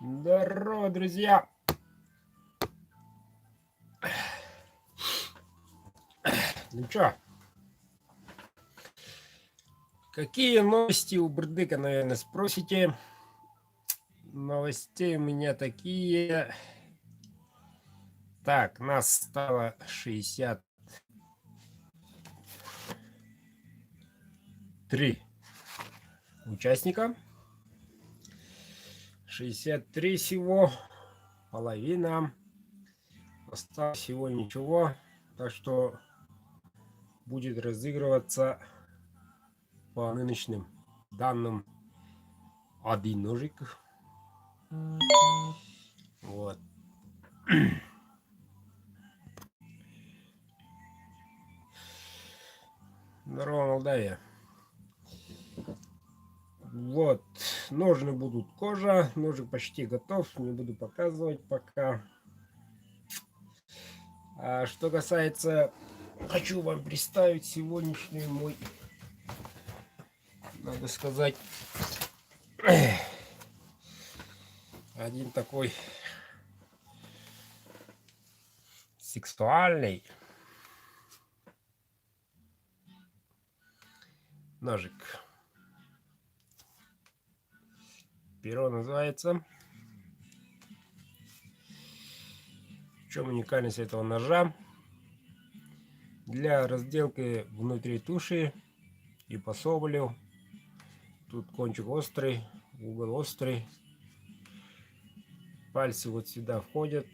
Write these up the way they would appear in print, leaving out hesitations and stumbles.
Здорово, друзья! Ну чё? Какие новости у Брдыка, наверное, спросите? Новостей у меня такие. Так, нас стало 63 участника. 63 всего. Половина. Осталось всего ничего. Так что будет разыгрываться по нынешним данным один ножик. Вот. Здорово, Молдавия. Вот, ножны будут кожа, ножик почти готов, не буду показывать пока. А что касается, хочу вам представить сегодняшний мой, надо сказать, один такой сексуальный ножик. Перо называется. В чем уникальность этого ножа? Для разделки внутри туши и по соболю. Тут кончик острый, угол острый. Пальцы вот сюда входят.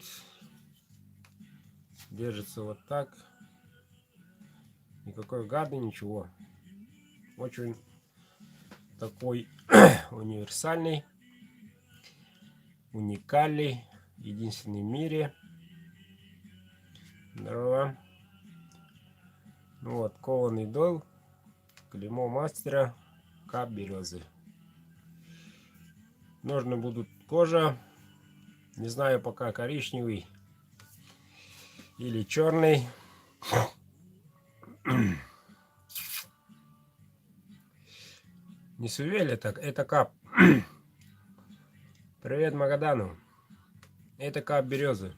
Держится вот так. Никакой гады, ничего. Очень такой универсальный, уникальный, единственный в мире. Здорово. Ну вот, кованый дол, клеймо мастера, кап березы. Ножны будут кожа, не знаю пока коричневый или черный. Не сувели так, это кап. Привет Магадану. Это кап березы.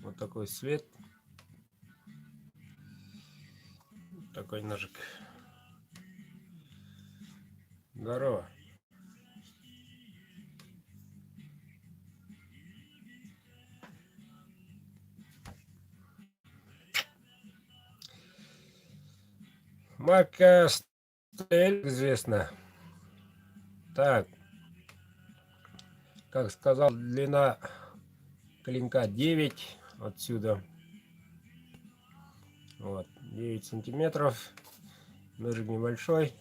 Вот такой цвет. Такой ножик. Здорово. Марка Стель известна. Так, как сказал, длина клинка 9 отсюда. Вот, 9 сантиметров. Ножик небольшой.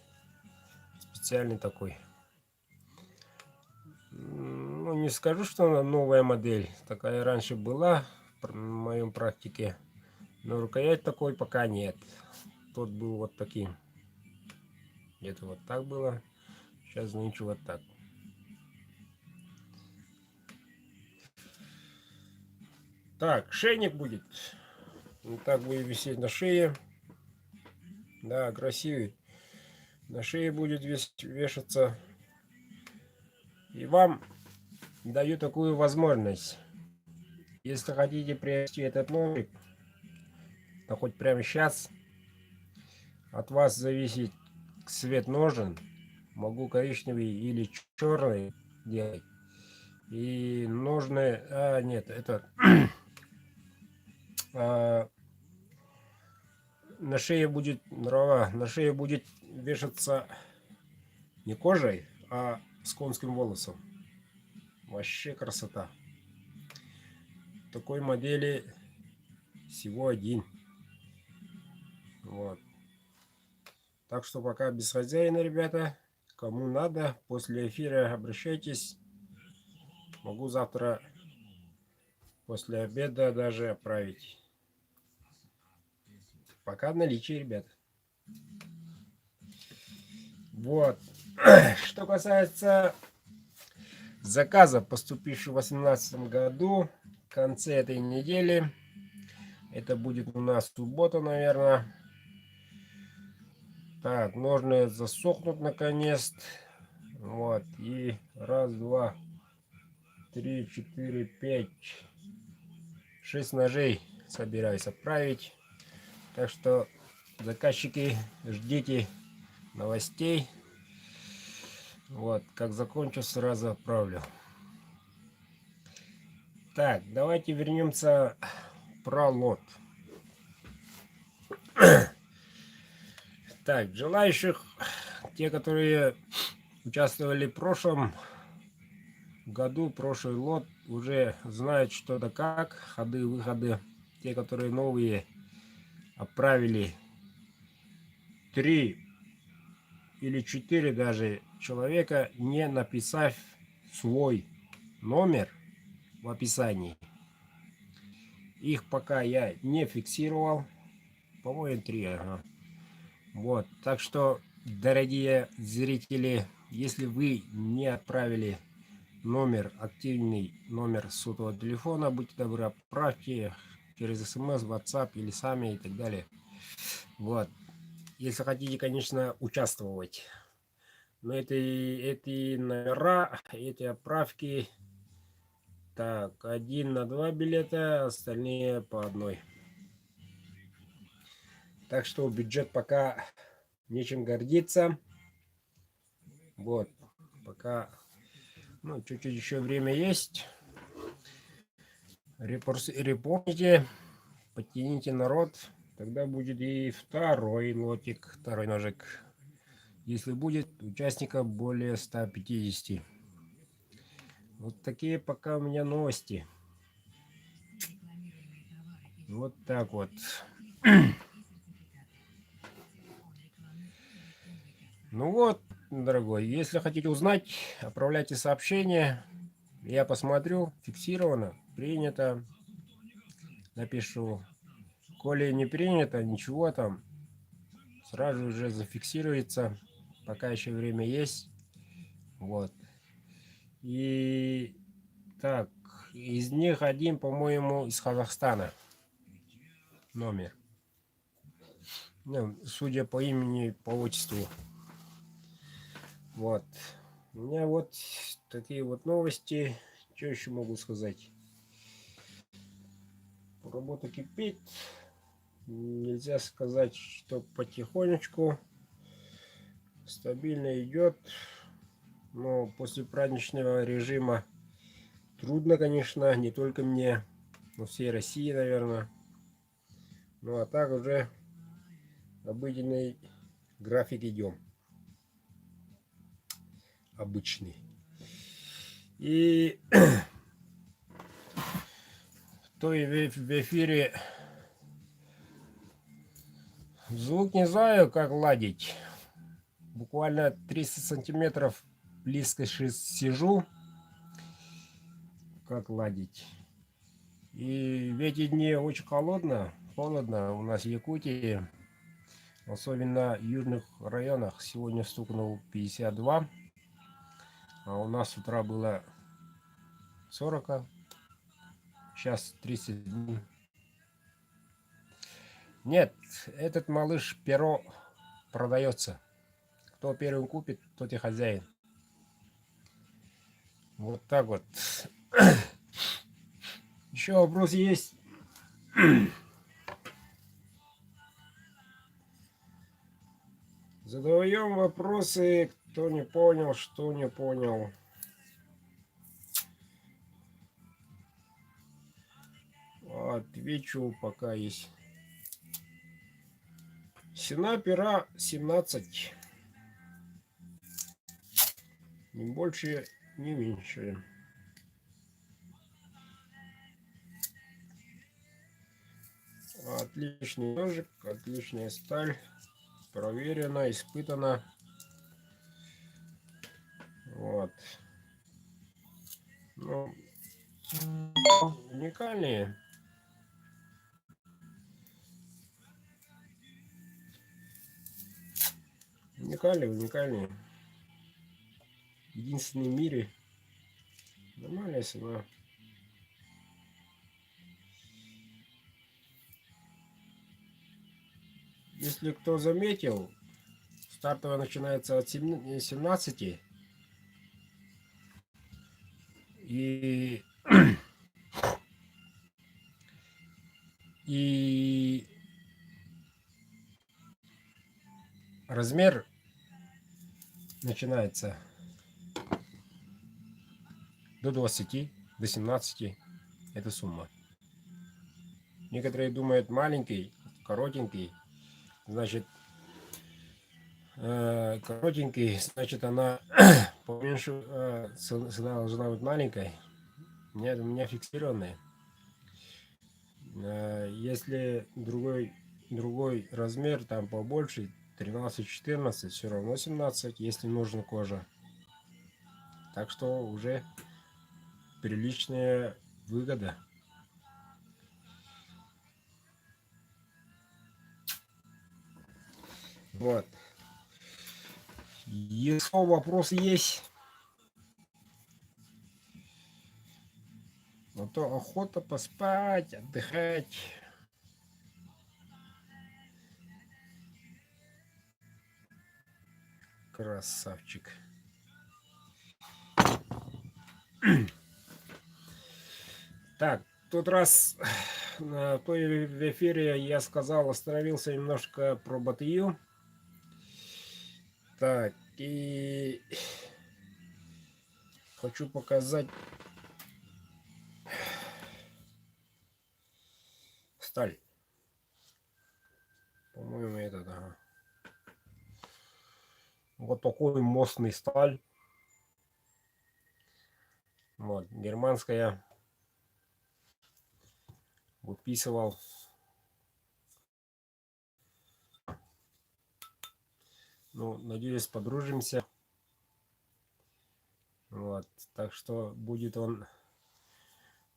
Специальный такой. Ну, не скажу, что она новая модель. Такая раньше была в моем практике. Но рукоять такой пока нет. Тот был вот таким. Где-то вот так было. Сейчас нынче вот так. Так, шейник будет. Вот так будет висеть на шее. Да, красивый. На шее будет вешаться. И вам даю такую возможность. Если хотите приобрести этот ножик, то хоть прямо сейчас от вас зависит цвет ножен. Могу коричневый или черный делать. И ножны... нет, это... на шее будет... На шее будет вешаться не кожей, а с конским волосом. Вообще красота. Такой модели всего один. Вот. Так что пока без хозяина, ребята. Кому надо, после эфира обращайтесь. Могу завтра после обеда даже отправить. Пока в наличии, ребят. Вот. Что касается заказа, поступившего в 2018 году, в конце этой недели, это будет у нас суббота, наверное, Так, ножны засохнут наконец. Вот, и раз, два, три, четыре, пять, 6 ножей собираюсь отправить. Так что, заказчики, ждите новостей. Вот, как закончу, сразу отправлю. Так, давайте вернемся про лот. Так, желающих, те, которые участвовали в прошлом году, прошлый лот, уже знают что да как, ходы, выходы. Те, которые новые, отправили 3 или 4 даже человека, не написав свой номер в описании. Их пока я не фиксировал. По-моему, 3. Ага. Вот. Так что, дорогие зрители, если вы не отправили номер, активный номер сотового телефона, будьте добры, отправьте через смс, WhatsApp или сами и так далее. Вот. Если хотите, конечно, участвовать. Но эти номера, эти отправки, так, 1 на 2 билета, остальные по одной. Так что бюджет пока нечем гордиться. Вот, пока, ну, чуть-чуть еще время есть. Репортните, подтяните народ, тогда будет и второй лотик, второй ножик. Если будет участников более 150. Вот такие пока у меня новости. Вот так вот. Ну вот, дорогой, если хотите узнать, отправляйте сообщение. Я посмотрю, фиксировано, принято. Напишу. Коли не принято, ничего там, сразу же зафиксируется. Пока еще время есть. Вот. И так, из них один, по-моему, из Казахстана. Номер. Ну, судя по имени, по отчеству. Вот. У меня вот такие вот новости. Что еще могу сказать? Работа кипит. Нельзя сказать, что потихонечку. Стабильно идет. Но после праздничного режима трудно, конечно, не только мне, но всей России, наверное. Ну а так уже обыденный график идем. Обычный. И то и в эфире звук не знаю, как ладить. Буквально 300 сантиметров близко сижу. Как ладить. И в эти дни очень холодно у нас в Якутии. Особенно в южных районах. Сегодня стукнул 52. А у нас с утра было 40. Сейчас 30. Нет, этот малыш перо продается. Кто первым купит, тот и хозяин. Вот так вот. Еще вопрос есть. Задаем вопросы, кто не понял, что не понял. Отвечу, пока есть. Цена пера 17. Ни больше, ни меньше. Отличный ножик, отличная сталь. Проверено, испытано. Вот. Ну, уникальные. Уникальные. Единственный в мире. Нормальная цена. Если кто заметил, Стартовая начинается от 17. И, и размер начинается до 20, до 17. Это сумма. Некоторые думают маленький, коротенький. Значит, коротенький, значит, она поменьше, цена должна быть маленькой. Нет, у меня фиксированная. Если другой размер, там побольше, 13-14, все равно 17, если нужна кожа. Так что уже приличная выгода. Вот. Если вопрос есть, а то охота поспать, отдыхать. Красавчик. Так, тот раз на той в эфире я сказал, остановился немножко про батию. Так, и хочу показать сталь. По-моему, это да. Вот такой мощный сталь. Вот, германская. Выписывал. Ну, надеюсь, подружимся. Вот, так что будет он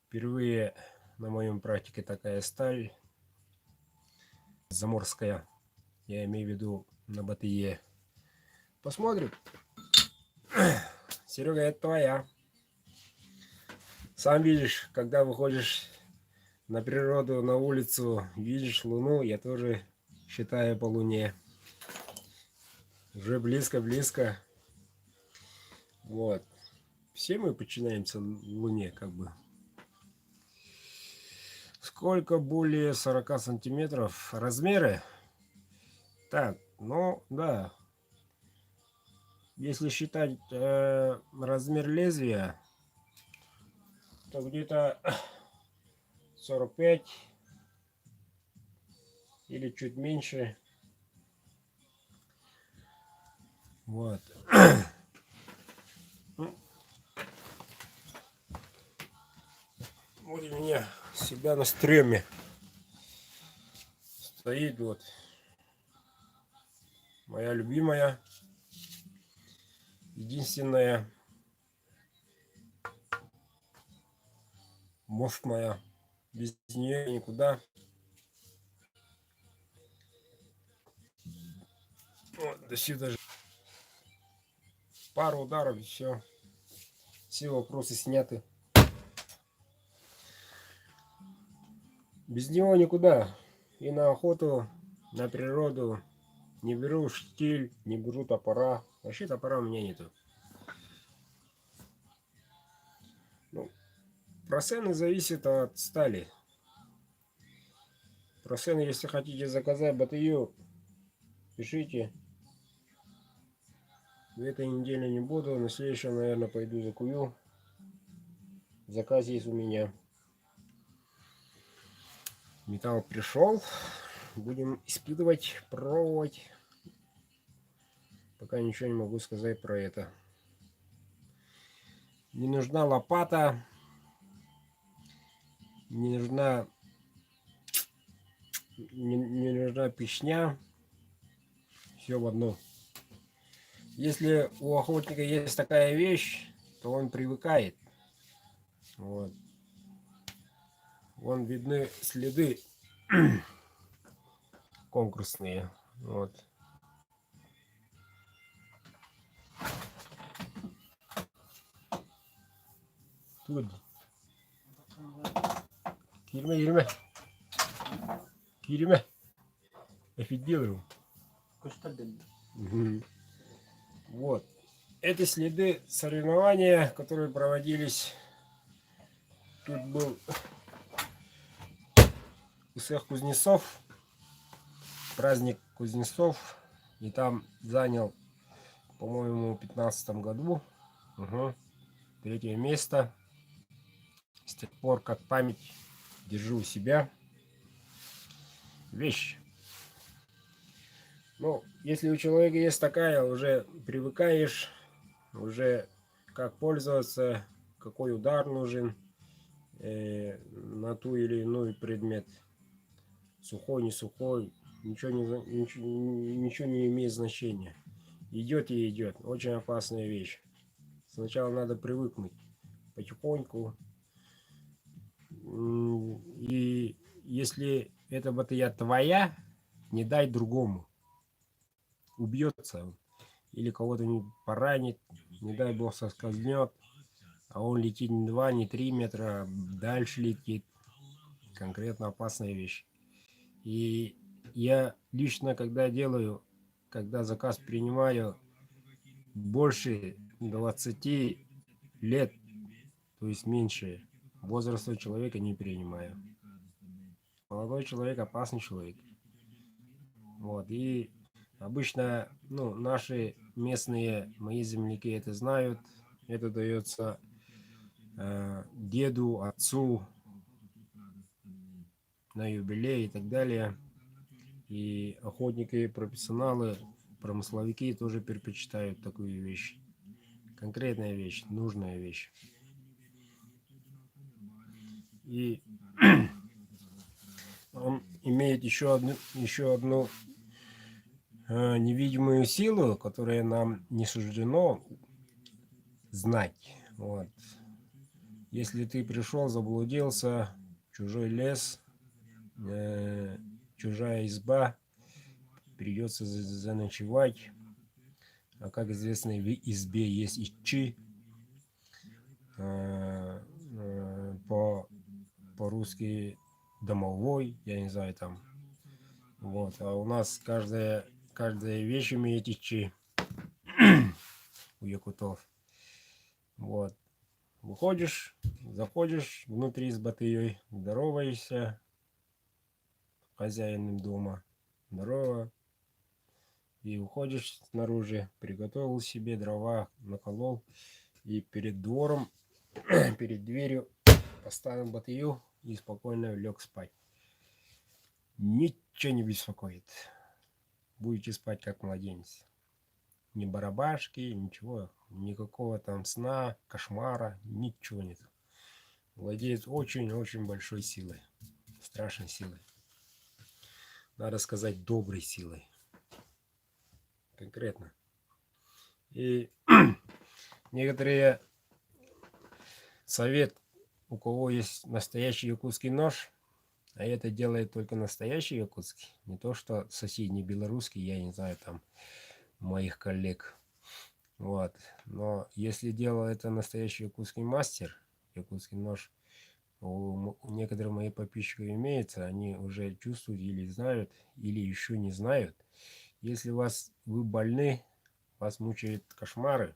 впервые на моем практике такая сталь заморская. Я имею в виду на батие. Посмотрим. Серега, это твоя. Сам видишь, когда выходишь на природу, на улицу, видишь луну, я тоже считаю по луне. Уже близко-близко. Вот. Все мы подчиняемся луне, как бы. Сколько более 40 сантиметров размеры? Так, ну да. Если считать размер лезвия, то где-то 45 или чуть меньше. Вот. Вот у меня себя на стреме стоит вот моя любимая, единственная, мощная. Без нее никуда. Вот, до сюда же. Пару ударов, и все вопросы сняты. Без него никуда. И на охоту, на природу. Не беру штиль, не беру топора. Вообще топора у меня нету. Ну, про цены зависит от стали. Про цены, если хотите заказать батию, пишите. В этой неделе не буду. На следующем, наверное, пойду закую. Заказ есть у меня. Металл пришел. Будем испытывать, пробовать. Пока ничего не могу сказать про это. Не нужна лопата. Не нужна печня. Все в одно. Если у охотника есть такая вещь, то он привыкает. Вот. Вон видны следы конкурсные. Вот. Тут. Girme. Girme. Efiddiyorum. Kuş da dedi. Мгм. Вот. Это следы соревнования, которые проводились. Тут был у всех кузнецов, праздник кузнецов. И там занял, по-моему, в 15 году. Угу. 3 место. С тех пор, как память держу у себя. Вещь. Ну, если у человека есть такая, уже привыкаешь, уже как пользоваться, какой удар нужен на ту или иной предмет. Сухой, не сухой, ничего не имеет значения. Идет и идет. Очень опасная вещь. Сначала надо привыкнуть потихоньку. И если эта батарея твоя, не дай другому. Убьется он. Или кого-то не поранит, не дай бог соскользнет. А он летит не 2, не 3 метра, а дальше летит. Конкретно опасная вещь. И я лично, когда заказ принимаю больше 20 лет, то есть меньше возраста человека, не принимаю. Молодой человек опасный человек. Вот. И обычно, ну, наши местные, мои земляки это знают. Это дается деду, отцу на юбилей и так далее. И охотники, профессионалы, промысловики тоже предпочитают такую вещь. Конкретная вещь, нужная вещь. И он имеет еще одну невидимую силу, которая нам не суждено знать. Вот. Если ты пришел, заблудился, чужой лес, чужая изба, придется заночевать. А как известно, в избе есть ичи. По-русски домовой, я не знаю там. Вот. А у нас каждая вещь имеет ичи у якутов. Вот. Выходишь, заходишь внутри с батыей, здороваешься хозяином дома. Здорово. И уходишь снаружи, приготовил себе дрова, наколол. И перед двором, перед дверью поставил батарею и спокойно лег спать. Ничего не беспокоит. Будете спать как младенец. Ни барабашки, ничего, никакого там сна, кошмара, ничего нет. Владеет очень-очень большой силой. Страшной силой. Надо сказать, доброй силой. Конкретно. И некоторые совет, у кого есть настоящий якутский нож, а это делает только настоящий якутский, не то что соседний белорусский, я не знаю, там моих коллег. Вот. Но если дело это настоящий якутский мастер, якутский нож, у некоторых моих подписчиков имеется, они уже чувствуют или знают, или еще не знают. Если вы больны, вас мучают кошмары,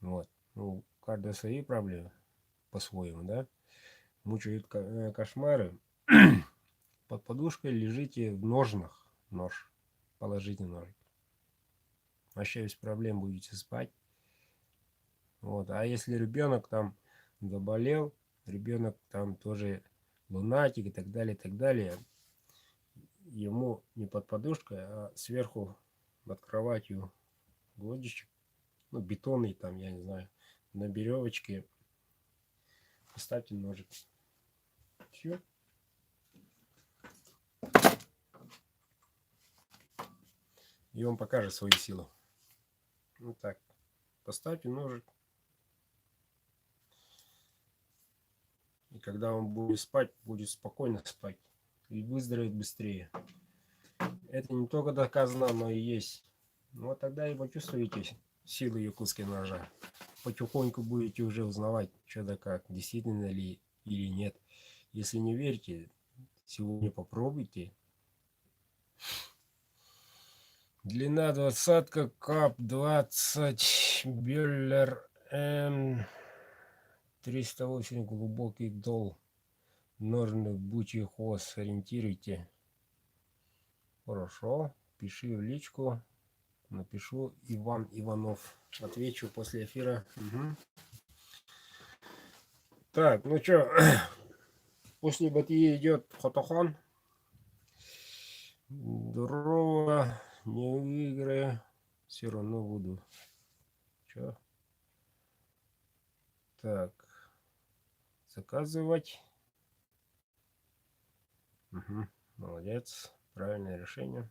вот, ну, у каждого свои проблемы по-своему, да, мучают кошмары, под подушкой лежите в ножнах, нож, положите нож. Вообще без проблем будете спать. Вот. А если ребенок там заболел, ребенок там тоже лунатик и так далее, ему не под подушкой, а сверху над кроватью гвоздичек, ну, бетонный там, я не знаю, на веревочке поставьте ножик. Все. И он покажет свою силу. Вот так. Поставьте ножик. И когда он будет спать, будет спокойно спать. И выздороветь быстрее. Это не только доказано, но и есть. Ну вот тогда и почувствуете силу якутской ножа. Потихоньку будете уже узнавать, что да как, действительно ли или нет. Если не верите, сегодня попробуйте. Длина 20, кап 20, Бюллер М. 308, глубокий дол. Ножны, бычий хвост. Ориентируйте. Хорошо. Пиши в личку. Напишу Иван Иванов. Отвечу после эфира. Угу. Так, ну что, после батареи идет Хотохан. Здорово. Не выиграю. Все равно буду. Че? Так. Заказывать. Угу. Молодец. Правильное решение.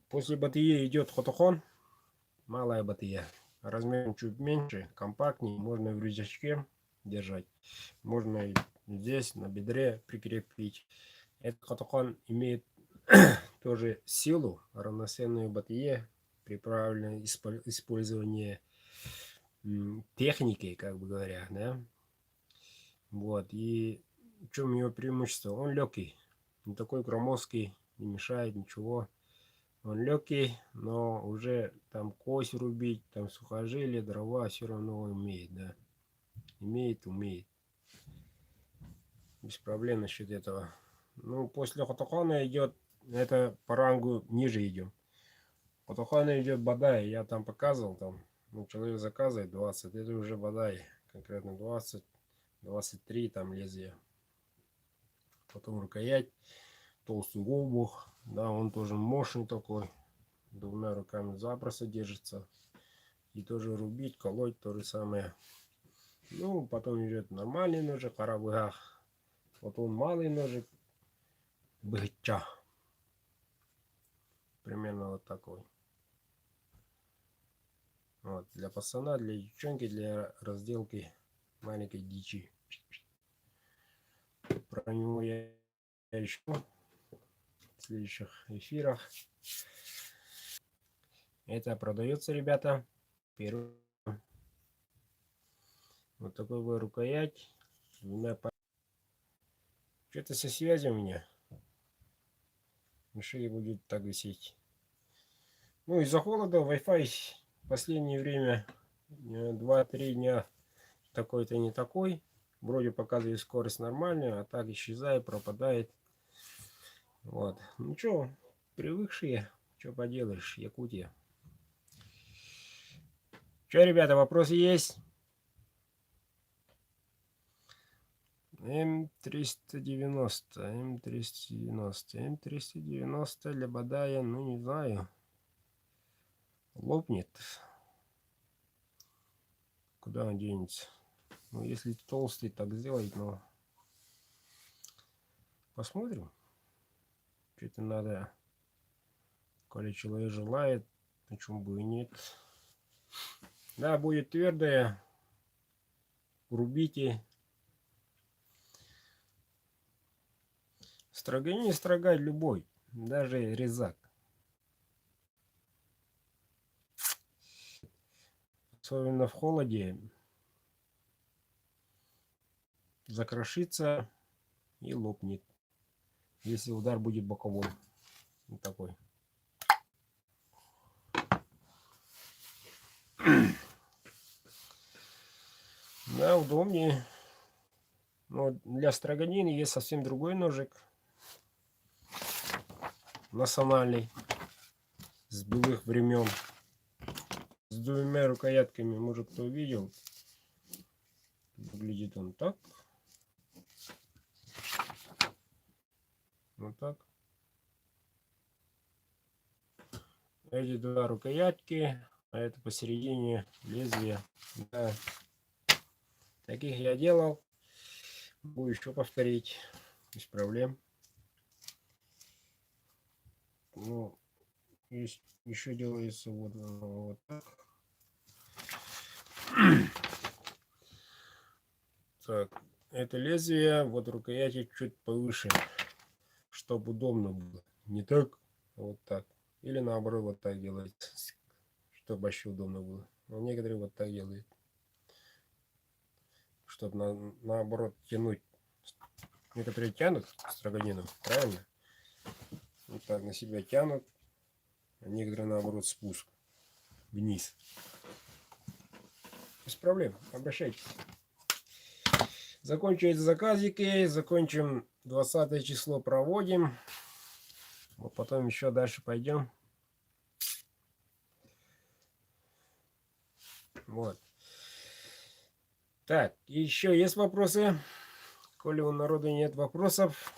После батареи идет Хотохан. Малая батарея. Размером чуть меньше, компактнее. Можно в рюкзачке держать. Можно здесь на бедре прикрепить. Этот Хотохан имеет тоже силу, равноценную батарее при правильном использовании техники, как бы говоря, да. Вот, и в чем его преимущество? Он легкий, не такой громоздкий, не мешает ничего. Он легкий, но уже там кость рубить, там сухожилия, дрова все равно он умеет, да. Умеет. Без проблем насчет этого. Ну, после Хотохана идет, это по рангу ниже идем. Хотохана идет Бадай, я там показывал, там, ну, человек заказывает 20, это уже Бадай, конкретно 20, 23 там лезвие. Потом рукоять, толстый обух, да, он тоже мощный такой, двумя руками запросто держится. И тоже рубить, колоть то же самое. Ну, потом идет нормальный ножик, арабыгах. Потом малый ножик, быгча. Примерно вот такой. Вот, для пацана, для девчонки, для разделки маленькой дичи. Про него я еще в следующих эфирах. Это продается, ребята. Первый. Вот такой вот рукоять. Что-то со связью у меня. На шее будет так висеть. Ну, из-за холода Wi-Fi в последнее время 2-3 дня такой-то не такой. Вроде показывает скорость нормальную, а так исчезает, пропадает. Вот. Ну что, привыкшие, что поделаешь, Якутия. Что, ребята, вопросы есть? М390, М390 для Бадая, ну не знаю. Лопнет. Куда он денется? Ну, если толстый, так сделать, но посмотрим. Что-то надо, коли человек желает, почему бы и нет. Да, будет твердая. Рубите. Строгани строгать любой, даже резак. Особенно в холоде закрошится и лопнет, если удар будет боковой. Вот такой. Да, удобнее. Но для строганины есть совсем другой ножик. Национальный. С былых времен. С двумя рукоятками. Может, кто видел. Выглядит он так. Вот так. Эти два рукоятки. А это посередине лезвия. Да. Таких я делал. Буду еще повторить. Без проблем. Ну, есть еще делается вот так. Так, это лезвие, вот рукояти чуть повыше, чтобы удобно было. Не так, а вот так. Или наоборот вот так делать, чтобы вообще удобно было. Но некоторые вот так делают, чтобы наоборот тянуть. Некоторые тянут строганину, правильно? Вот так на себя тянут, а некоторые наоборот спуск вниз. Без проблем, обращайтесь. Закончу эти заказики, закончим 20 число, проводим. Вот потом еще дальше пойдем. Вот. Так, еще есть вопросы? Коли у народа нет вопросов,